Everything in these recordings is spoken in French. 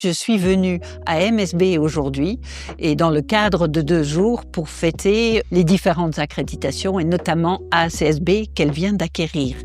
Je suis venue à MSB aujourd'hui et dans le cadre de 2 jours pour fêter les différentes accréditations et notamment ACSB qu'elle vient d'acquérir.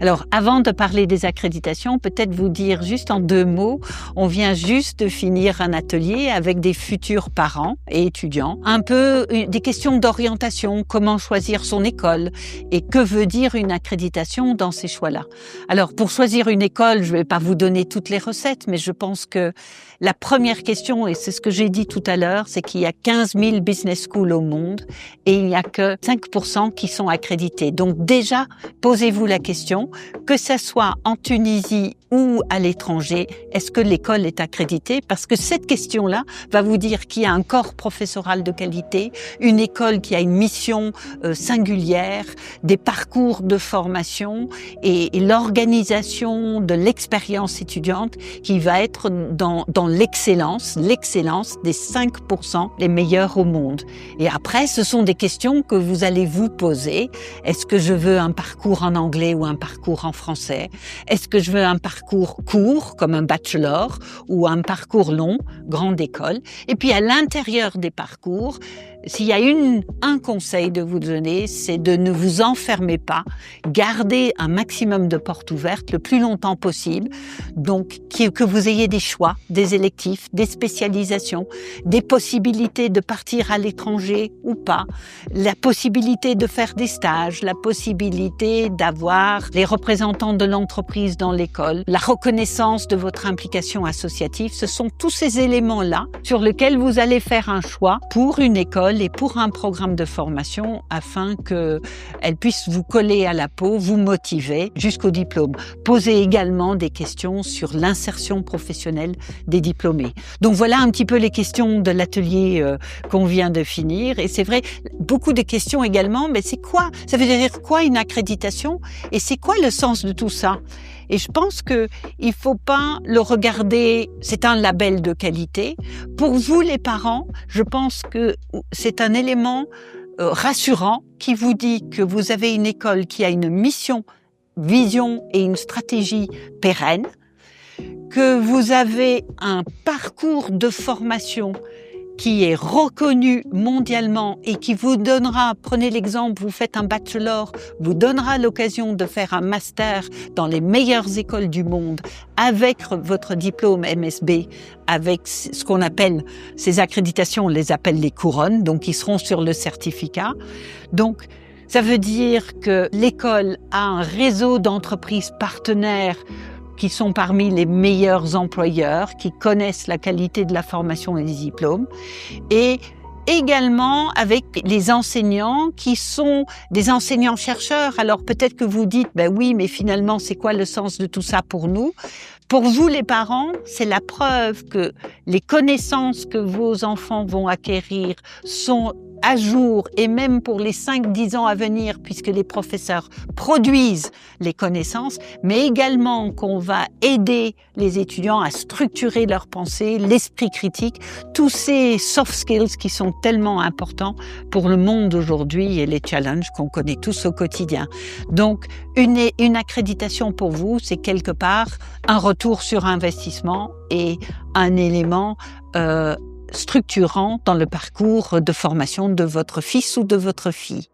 Alors avant de parler des accréditations, peut-être vous dire juste en 2 mots, on vient juste de finir un atelier avec des futurs parents et étudiants, un peu des questions d'orientation, comment choisir son école et que veut dire une accréditation dans ces choix-là. Alors pour choisir une école, je ne vais pas vous donner toutes les recettes, mais je pense que la première question, et c'est ce que j'ai dit tout à l'heure, c'est qu'il y a 15 000 business schools au monde et il n'y a que 5% qui sont accrédités. Donc déjà, posez-vous la question, que ça soit en Tunisie ou à l'étranger, est-ce que l'école est accréditée? Parce que cette question-là va vous dire qu'il y a un corps professoral de qualité, une école qui a une mission singulière, des parcours de formation et l'organisation de l'expérience étudiante qui va être dans l'excellence des 5% les meilleurs au monde. Et après, ce sont des questions que vous allez vous poser. Est-ce que je veux un parcours en anglais ou un parcours en français? Est-ce que je veux un parcours court, comme un bachelor, ou un parcours long, grande école? Et puis à l'intérieur des parcours, s'il y a un conseil de vous donner, c'est de ne vous enfermer pas, gardez un maximum de portes ouvertes le plus longtemps possible, donc que vous ayez des choix, des électifs, des spécialisations, des possibilités de partir à l'étranger ou pas, la possibilité de faire des stages, la possibilité d'avoir les représentants de l'entreprise dans l'école, la reconnaissance de votre implication associative. Ce sont tous ces éléments-là sur lesquels vous allez faire un choix pour une école et pour un programme de formation afin qu'elle puisse vous coller à la peau, vous motiver jusqu'au diplôme. Posez également des questions sur l'insertion professionnelle des diplômés. Donc voilà un petit peu les questions de l'atelier qu'on vient de finir. Et c'est vrai, beaucoup de questions également, mais c'est quoi? Ça veut dire quoi une accréditation? Et c'est quoi le sens de tout ça? Et je pense qu'il faut pas le regarder, c'est un label de qualité. Pour vous les parents, je pense que c'est un élément rassurant qui vous dit que vous avez une école qui a une mission, vision et une stratégie pérenne, que vous avez un parcours de formation qui est reconnu mondialement et qui vous donnera, prenez l'exemple, vous faites un bachelor, vous donnera l'occasion de faire un master dans les meilleures écoles du monde avec votre diplôme MSB, avec ce qu'on appelle, ces accréditations, on les appelle les couronnes, donc ils seront sur le certificat. Donc, ça veut dire que l'école a un réseau d'entreprises partenaires qui sont parmi les meilleurs employeurs, qui connaissent la qualité de la formation et des diplômes, et également avec les enseignants qui sont des enseignants-chercheurs. Alors peut-être que vous dites, ben oui, mais finalement, c'est quoi le sens de tout ça pour nous? Pour vous, les parents, c'est la preuve que les connaissances que vos enfants vont acquérir sont à jour et même pour les 5-10 ans à venir puisque les professeurs produisent les connaissances, mais également qu'on va aider les étudiants à structurer leur pensée, l'esprit critique, tous ces soft skills qui sont tellement importants pour le monde d'aujourd'hui et les challenges qu'on connaît tous au quotidien. Donc, une accréditation pour vous, c'est quelque part un retour sur investissement et un élément structurant dans le parcours de formation de votre fils ou de votre fille.